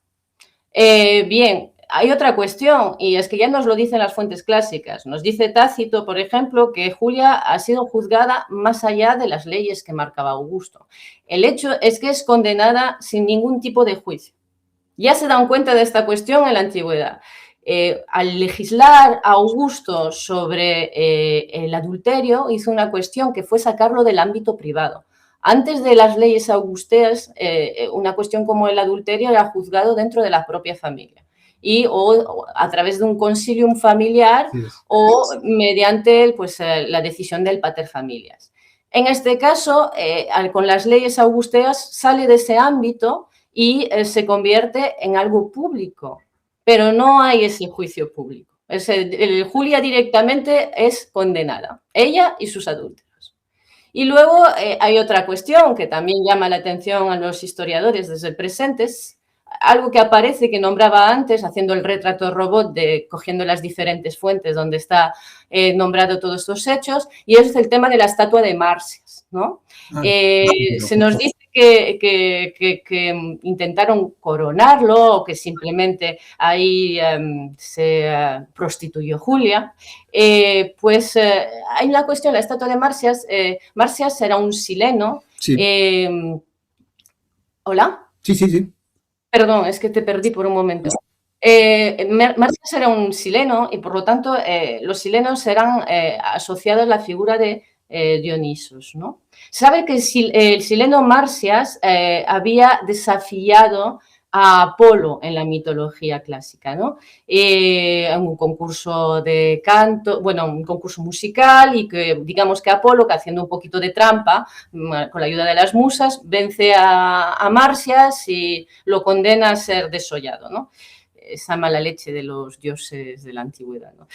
Bien, hay otra cuestión, y es que ya nos lo dicen las fuentes clásicas. Nos dice Tácito, por ejemplo, que Julia ha sido juzgada más allá de las leyes que marcaba Augusto. El hecho es que es condenada sin ningún tipo de juicio. Ya se dan cuenta de esta cuestión en la antigüedad. Al legislar Augusto sobre el adulterio, hizo una cuestión que fue sacarlo del ámbito privado. Antes de las leyes augusteas, una cuestión como el adulterio era juzgado dentro de la propia familia o a través de un concilium familiar o mediante pues, la decisión del pater familias. En este caso, con las leyes augusteas sale de ese ámbito y se convierte en algo público, pero no hay ese juicio público. Julia directamente es condenada, ella y sus adúlteros. Y luego hay otra cuestión que también llama la atención a los historiadores desde el presente, es algo que aparece, que nombraba antes, haciendo el retrato robot, cogiendo las diferentes fuentes donde está nombrado todos estos hechos, y es el tema de la estatua de Marsias, ¿no? Se nos dice que intentaron coronarlo o que simplemente ahí se prostituyó Julia. Pues hay una cuestión, la estatua de Marsias. Marsias era un sileno. Sí. ¿Hola? Sí. Perdón, es que te perdí por un momento. Marsias era un sileno y por lo tanto los silenos eran asociados a la figura de Dionisos, ¿no? Sabe que el sileno Marsias había desafiado a Apolo en la mitología clásica, ¿no? En un concurso de canto, bueno, un concurso musical, y que digamos que Apolo, que haciendo un poquito de trampa, con la ayuda de las musas, vence a Marsias y lo condena a ser desollado, ¿no? Esa mala leche de los dioses de la antigüedad, ¿no?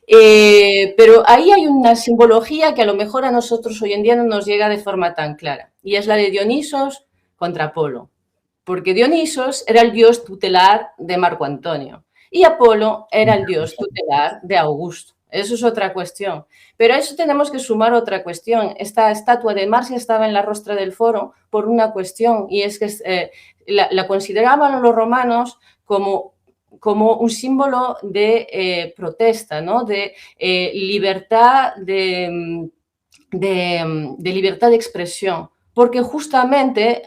Pero ahí hay una simbología que a lo mejor a nosotros hoy en día no nos llega de forma tan clara, y es la de Dionisos contra Apolo, porque Dionisos era el dios tutelar de Marco Antonio y Apolo era el dios tutelar de Augusto. Eso es otra cuestión. Pero a eso tenemos que sumar otra cuestión. Esta estatua de Marsia estaba en la rostra del foro por una cuestión, y es que la consideraban los romanos como un símbolo de protesta, ¿no? De libertad de libertad de expresión, porque justamente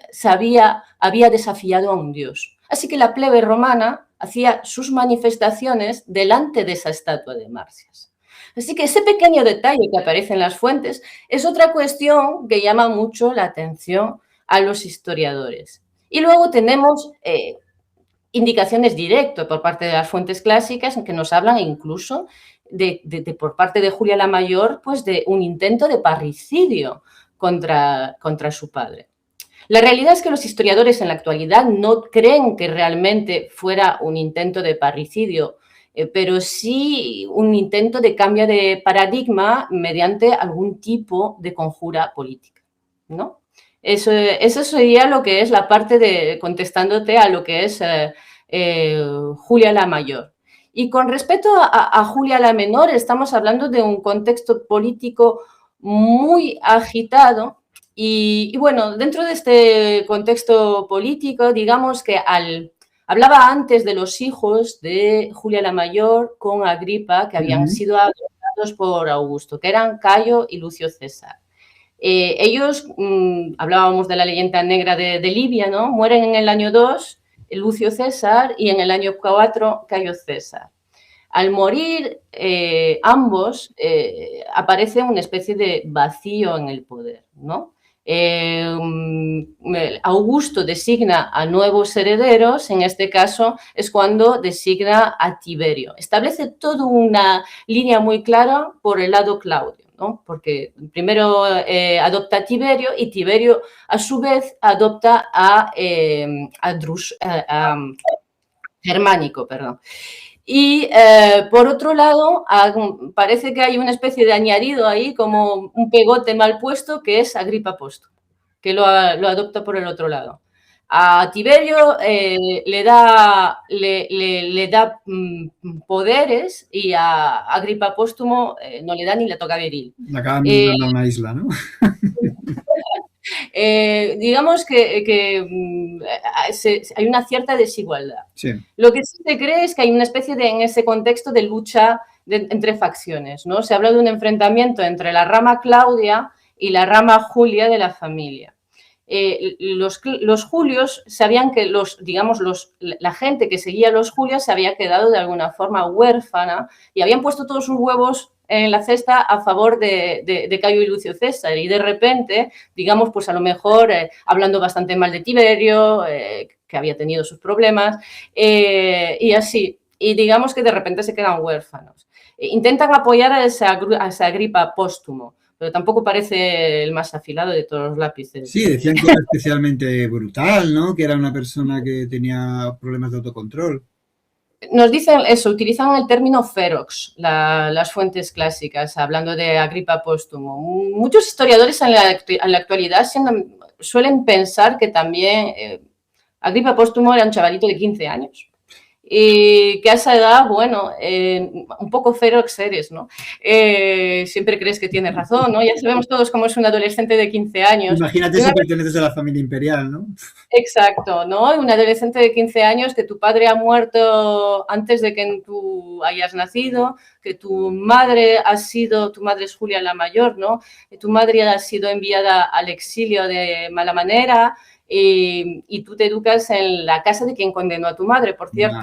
había desafiado a un dios. Así que la plebe romana hacía sus manifestaciones delante de esa estatua de Marsias. Así que ese pequeño detalle que aparece en las fuentes es otra cuestión que llama mucho la atención a los historiadores. Y luego tenemos indicaciones directas por parte de las fuentes clásicas que nos hablan incluso por parte de Julia la Mayor, pues de un intento de parricidio contra su padre. La realidad es que los historiadores en la actualidad no creen que realmente fuera un intento de parricidio, pero sí un intento de cambio de paradigma mediante algún tipo de conjura política, ¿no? Eso sería lo que es la parte contestándote a lo que es Julia la Mayor. Y con respecto a Julia la Menor, estamos hablando de un contexto político muy agitado. Y bueno, dentro de este contexto político, digamos que hablaba antes de los hijos de Julia la Mayor con Agripa, que habían sido adoptados por Augusto, que eran Cayo y Lucio César. Ellos, hablábamos de la leyenda negra de Libia, ¿no? Mueren en el año 2 Lucio César y en el año 4 Cayo César. Al morir ambos, aparece una especie de vacío en el poder, ¿no? Augusto designa a nuevos herederos, en este caso es cuando designa a Tiberio. Establece toda una línea muy clara por el lado Claudio, ¿no? Porque primero adopta a Tiberio y Tiberio a su vez adopta a Germánico, perdón. Y por otro lado, parece que hay una especie de añadido ahí, como un pegote mal puesto, que es Agripa Póstumo, que lo adopta por el otro lado. A Tiberio le da poderes y a Agripa Póstumo no le da ni la toca viril. La acaban mandando a una isla, ¿no? Digamos que hay una cierta desigualdad. Sí. Lo que sí se cree es que hay una especie de, en ese contexto, de lucha entre facciones, ¿no? Se habla de un enfrentamiento entre la rama Claudia y la rama Julia de la familia. Los Julios sabían que la gente que seguía a los Julios se había quedado de alguna forma huérfana y habían puesto todos sus huevos en la cesta a favor de Cayo y Lucio César, y de repente, digamos, pues a lo mejor hablando bastante mal de Tiberio, que había tenido sus problemas, y así, y digamos que de repente se quedan huérfanos. Intentan apoyar a esa Agripa Póstumo, pero tampoco parece el más afilado de todos los lápices. Sí, decían que era especialmente brutal, ¿no? Que era una persona que tenía problemas de autocontrol. Nos dicen eso, utilizan el término ferox, las fuentes clásicas, hablando de Agripa Póstumo. Muchos historiadores en la actualidad suelen pensar que también Agripa Póstumo era un chavalito de 15 años. Y que a esa edad, bueno, un poco ferox eres, ¿no? Siempre crees que tienes razón, ¿no? Ya sabemos todos cómo es un adolescente de 15 años. Imagínate si perteneces a la familia imperial, ¿no? Exacto, ¿no? Un adolescente de 15 años, que tu padre ha muerto antes de que tú hayas nacido, que tu madre es Julia la mayor, ¿no? Que tu madre ha sido enviada al exilio de mala manera, y tú te educas en la casa de quien condenó a tu madre, por cierto.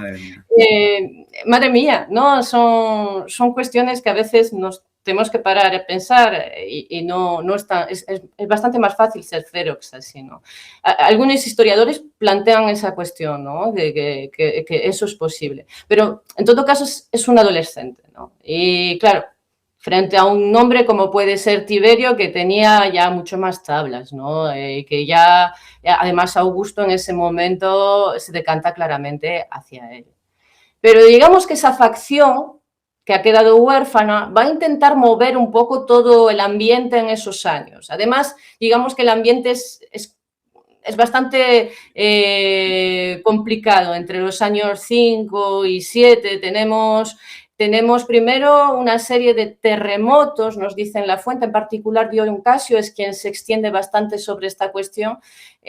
Madre mía, ¿no? Son cuestiones que a veces nos tenemos que parar a pensar y no está, es bastante más fácil ser ferox así, ¿no? Algunos historiadores plantean esa cuestión, ¿no? De que eso es posible. Pero en todo caso es un adolescente, ¿no? Y claro, frente a un hombre como puede ser Tiberio, que tenía ya mucho más tablas, ¿no? Que ya, además, Augusto en ese momento se decanta claramente hacia él. Pero digamos que esa facción que ha quedado huérfana va a intentar mover un poco todo el ambiente en esos años. Además, digamos que el ambiente es bastante complicado. Entre los años 5 y 7 tenemos primero una serie de terremotos, nos dice en la fuente, en particular Dion Casio es quien se extiende bastante sobre esta cuestión,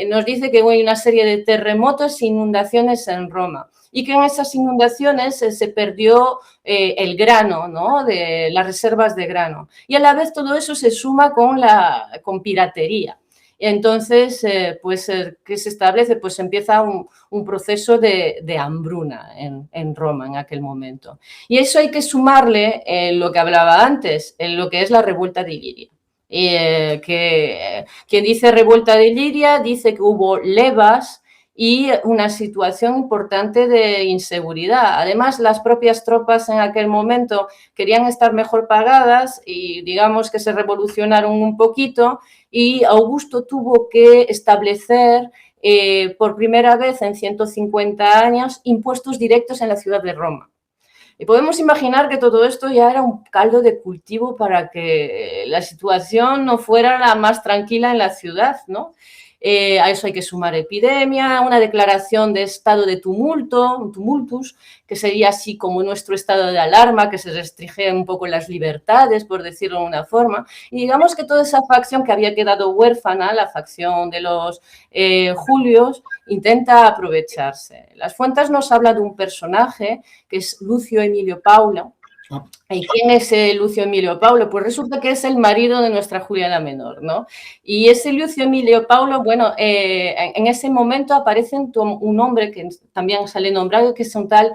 nos dice que hay una serie de terremotos e inundaciones en Roma, y que en esas inundaciones se perdió el grano, ¿no? De las reservas de grano, y a la vez todo eso se suma con piratería. Entonces, ¿qué se establece? Pues empieza un proceso de hambruna en Roma en aquel momento. Y eso hay que sumarle lo que hablaba antes, en lo que es la revuelta de Iliria. Quien dice revuelta de Iliria dice que hubo levas y una situación importante de inseguridad. Además, las propias tropas en aquel momento querían estar mejor pagadas y digamos que se revolucionaron un poquito, y Augusto tuvo que establecer por primera vez en 150 años impuestos directos en la ciudad de Roma. Y podemos imaginar que todo esto ya era un caldo de cultivo para que la situación no fuera la más tranquila en la ciudad, ¿no? A eso hay que sumar epidemia, una declaración de estado de tumulto, un tumultus, que sería así como nuestro estado de alarma, que se restringe un poco las libertades, por decirlo de una forma. Y digamos que toda esa facción que había quedado huérfana, la facción de los Julios, intenta aprovecharse. Las fuentes nos hablan de un personaje que es Lucio Emilio Paulo. ¿Y quién es Lucio Emilio Paulo? Pues resulta que es el marido de nuestra Julia la Menor, ¿no? Y ese Lucio Emilio Paulo, bueno, en ese momento aparece un hombre que también sale nombrado, que es un tal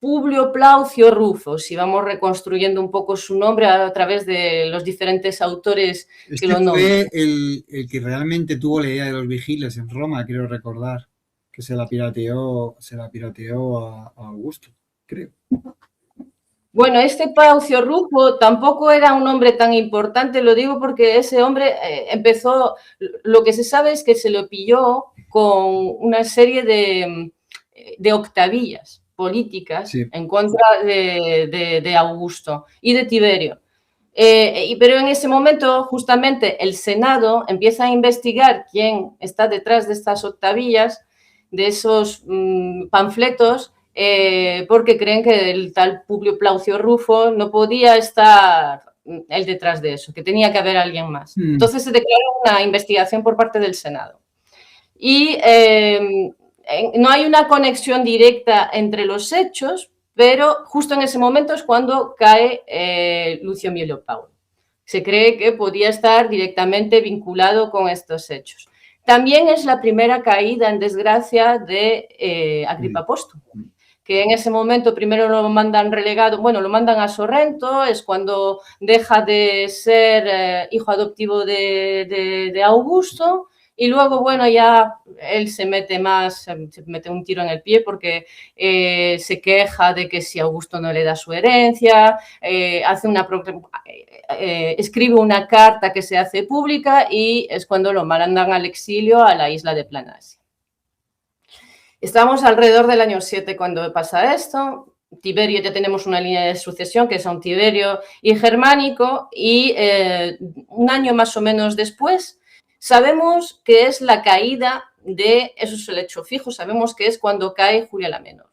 Publio Plaucio Rufo, si vamos reconstruyendo un poco su nombre a través de los diferentes autores que lo nombran. Fue el que realmente tuvo la idea de los vigiles en Roma, quiero recordar, que se la pirateó a Augusto, creo. Bueno, este Plaucio Rufo tampoco era un hombre tan importante, lo digo porque ese hombre empezó, lo que se sabe es que se lo pilló con una serie de octavillas políticas en contra de Augusto y de Tiberio. Pero en ese momento, justamente, el Senado empieza a investigar quién está detrás de estas octavillas, de esos panfletos, porque creen que el tal Publio Plaucio Rufo no podía estar él detrás de eso, que tenía que haber alguien más. Entonces se declara una investigación por parte del Senado. Y no hay una conexión directa entre los hechos, pero justo en ese momento es cuando cae Lucio Emilio Paulo. Se cree que podía estar directamente vinculado con estos hechos. También es la primera caída en desgracia de Agripa Póstumo, que en ese momento primero lo mandan relegado, bueno, lo mandan a Sorrento, es cuando deja de ser hijo adoptivo de Augusto. Y luego, bueno, ya él se mete un tiro en el pie porque se queja de que si Augusto no le da su herencia, escribe una carta que se hace pública y es cuando lo mandan al exilio a la isla de Planasia. Estamos alrededor del año 7 cuando pasa esto. Tiberio, ya tenemos una línea de sucesión que son Tiberio y Germánico, y un año más o menos después sabemos que es la caída de, eso es el hecho fijo, sabemos que es cuando cae Julia la Menor.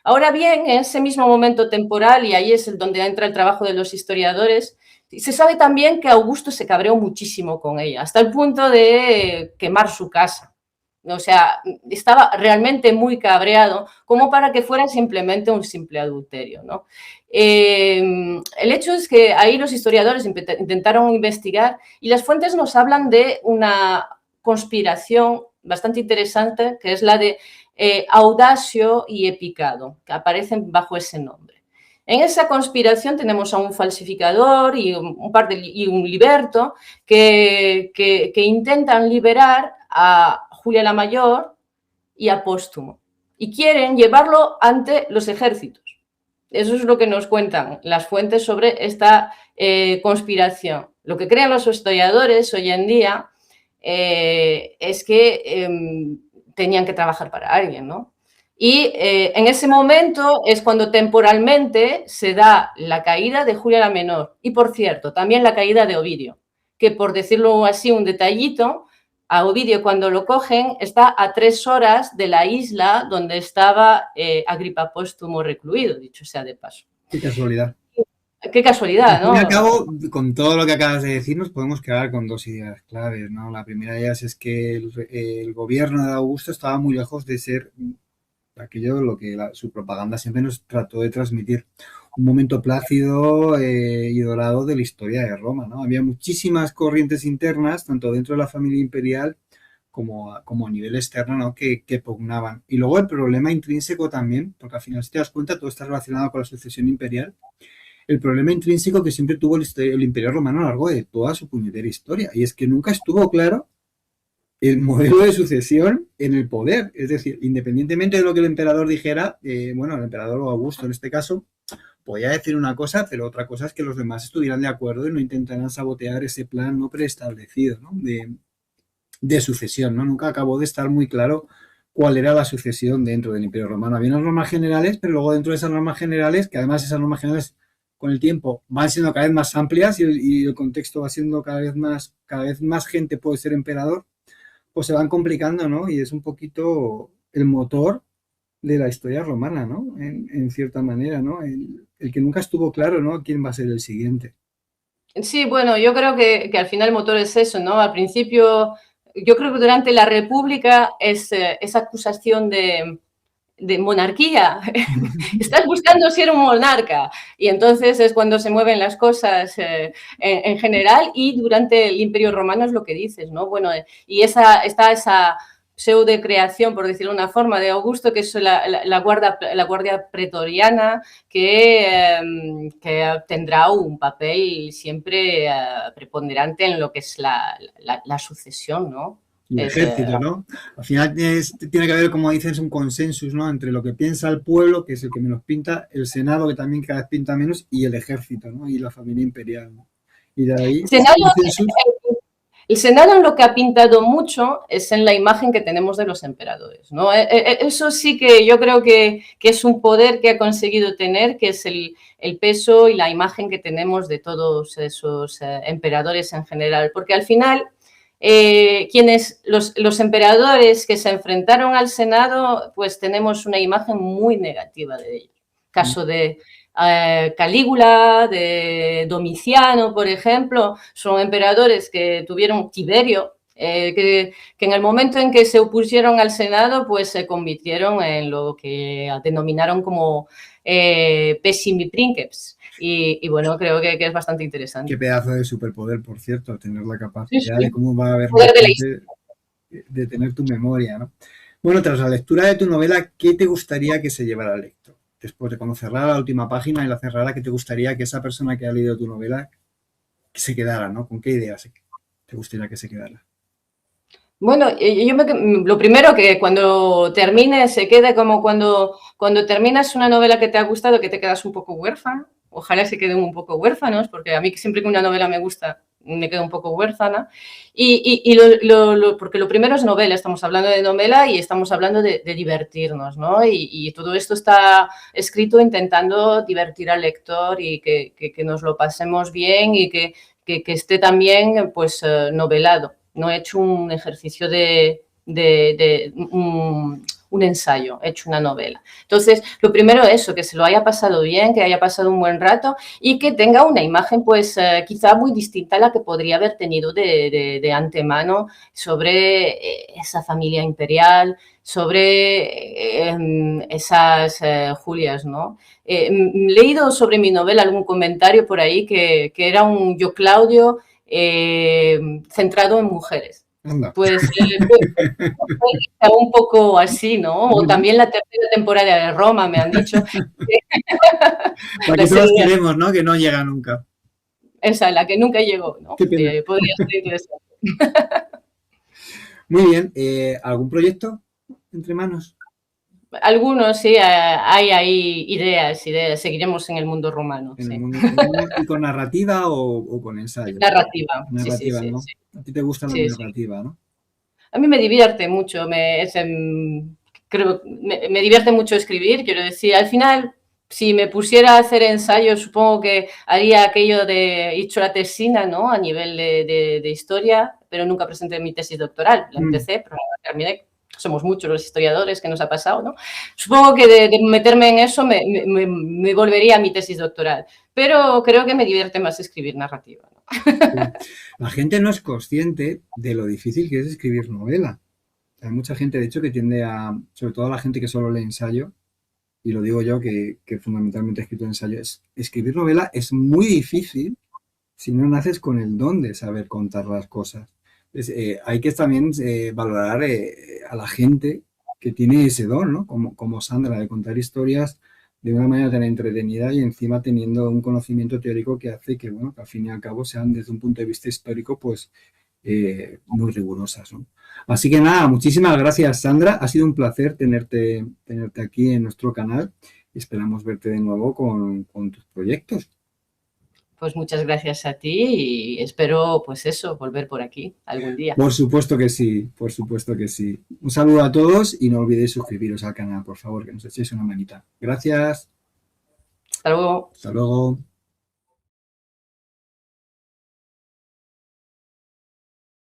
Ahora bien, en ese mismo momento temporal, y ahí es donde entra el trabajo de los historiadores, se sabe también que Augusto se cabreó muchísimo con ella, hasta el punto de quemar su casa. O sea, estaba realmente muy cabreado, como para que fuera simplemente un simple adulterio, ¿no? El hecho es que ahí los historiadores intentaron investigar y las fuentes nos hablan de una conspiración bastante interesante, que es la de Audacio y Epicado, que aparecen bajo ese nombre. En esa conspiración tenemos a un falsificador y un liberto que intentan liberar a Julia la Mayor y a Póstumo, y quieren llevarlo ante los ejércitos. Eso es lo que nos cuentan las fuentes sobre esta conspiración. Lo que creen los historiadores hoy en día es que tenían que trabajar para alguien, ¿no? Y en ese momento es cuando temporalmente se da la caída de Julia la Menor y, por cierto, también la caída de Ovidio, que, por decirlo así, un detallito, a Ovidio, cuando lo cogen, está a 3 horas de la isla donde estaba Agripa Póstumo recluido, dicho sea de paso. Qué casualidad. Qué casualidad, ¿no? Al fin y al cabo, con todo lo que acabas de decir, nos podemos quedar con 2 ideas claves, ¿no? La primera de ellas es que el gobierno de Augusto estaba muy lejos de ser aquello lo que su propaganda siempre nos trató de transmitir. Un momento plácido y dorado de la historia de Roma, ¿no? Había muchísimas corrientes internas, tanto dentro de la familia imperial como a nivel externo, ¿no? que pugnaban. Y luego el problema intrínseco también, porque al final, si te das cuenta, todo está relacionado con la sucesión imperial. El problema intrínseco que siempre tuvo el Imperio Romano a lo largo de toda su puñetera historia, y es que nunca estuvo claro el modelo de sucesión en el poder. Es decir, independientemente de lo que el emperador dijera, bueno, el emperador o Augusto en este caso, podía decir una cosa, pero otra cosa es que los demás estuvieran de acuerdo y no intentaran sabotear ese plan no preestablecido, ¿no? de sucesión, ¿no? Nunca acabó de estar muy claro cuál era la sucesión dentro del Imperio Romano. Había unas normas generales, pero luego dentro de esas normas generales, que además esas normas generales con el tiempo van siendo cada vez más amplias y el contexto va siendo cada vez más gente puede ser emperador, pues se van complicando, ¿no? Y es un poquito el motor de la historia romana, ¿no? En cierta manera, ¿no? El que nunca estuvo claro, ¿no? ¿Quién va a ser el siguiente? Sí, bueno, yo creo que al final el motor es eso, ¿no? Al principio, yo creo que durante la República esa acusación de monarquía. Estás buscando ser un monarca. Y entonces es cuando se mueven las cosas en general, y durante el Imperio Romano es lo que dices, ¿no? Bueno, y está esa pseudocreación, por decirlo de una forma, de Augusto, que es la guardia pretoriana, que tendrá un papel siempre preponderante en lo que es la sucesión, ¿no? El ejército, ¿no? Al final tiene que haber, como dices, un consensus, ¿no? Entre lo que piensa el pueblo, que es el que menos pinta, el Senado, que también cada vez pinta menos, y el ejército, ¿no? Y la familia imperial, ¿no? Y de ahí, el Senado lo que ha pintado mucho es en la imagen que tenemos de los emperadores, ¿no? Eso sí que yo creo que es un poder que ha conseguido tener, que es el peso y la imagen que tenemos de todos esos emperadores en general, porque al final los emperadores que se enfrentaron al Senado, pues tenemos una imagen muy negativa de ellos. Caso de Calígula, de Domiciano, por ejemplo, son emperadores que tuvieron Tiberio, que en el momento en que se opusieron al Senado, pues se convirtieron en lo que denominaron como pessimi princeps. Y bueno, creo que es bastante interesante. Qué pedazo de superpoder, por cierto, tener la capacidad sí, sí. de cómo va a haber de tener tu memoria, ¿no? Bueno, tras la lectura de tu novela, ¿qué te gustaría que se llevara al lector? Después de cuando cerrara la última página y la cerrara, ¿qué te gustaría que esa persona que ha leído tu novela se quedara, ¿no? ¿Con qué ideas te gustaría que se quedara? Bueno, lo primero que cuando termine se quede como cuando terminas una novela que te ha gustado, que te quedas un poco huérfano. Ojalá se queden un poco huérfanos, porque a mí siempre que una novela me gusta, me quedo un poco huérfana. Porque lo primero es novela, estamos hablando de novela y estamos hablando de divertirnos, ¿no? Y todo esto está escrito intentando divertir al lector y que nos lo pasemos bien y que esté también pues novelado. No he hecho un ejercicio un ensayo, he hecho una novela. Entonces, lo primero es eso, que se lo haya pasado bien, que haya pasado un buen rato y que tenga una imagen, pues, quizá muy distinta a la que podría haber tenido de antemano sobre esa familia imperial, sobre esas Julias, ¿no? He leído sobre mi novela algún comentario por ahí que era un Yo Claudio centrado en mujeres. Anda. Pues un poco así, ¿no? O también la tercera temporada de Roma, me han dicho. La que todos queremos, ¿no? Que no llega nunca. Esa, la que nunca llegó, ¿no? Podría ser interesante. Muy bien. ¿Algún proyecto entre manos? Algunos, sí, hay ahí ideas. Seguiremos en el mundo romano. ¿En sí. el mundo romano y con narrativa o con ensayo? Narrativa. Narrativa, sí, ¿no? sí. A ti te gusta la narrativa, ¿no? A mí me divierte mucho, creo, me divierte mucho escribir, quiero decir, al final, si me pusiera a hacer ensayos, supongo que haría aquello de hecho la tesina, ¿no? A nivel de historia, pero nunca presenté mi tesis doctoral. La empecé, pero no la terminé. Somos muchos los historiadores que nos ha pasado, ¿no? Supongo que de meterme en eso me volvería a mi tesis doctoral, pero creo que me divierte más escribir narrativa, ¿no? La gente no es consciente de lo difícil que es escribir novela. Hay mucha gente, de hecho, que tiende a, sobre todo la gente que solo lee ensayo, y lo digo yo que fundamentalmente he escrito ensayo, escribir novela es muy difícil si no naces con el don de saber contar las cosas. Entonces, hay que también valorar a la gente que tiene ese don, ¿no? Como Sandra, de contar historias de una manera tan entretenida y encima teniendo un conocimiento teórico que hace que, bueno, que al fin y al cabo sean desde un punto de vista histórico, pues muy rigurosas, ¿no? Así que nada, muchísimas gracias, Sandra. Ha sido un placer tenerte aquí en nuestro canal y esperamos verte de nuevo con tus proyectos. Pues muchas gracias a ti y espero, pues eso, volver por aquí algún día. Por supuesto que sí, por supuesto que sí. Un saludo a todos y no olvidéis suscribiros al canal, por favor, que nos echéis una manita. Gracias. Hasta luego. Hasta luego.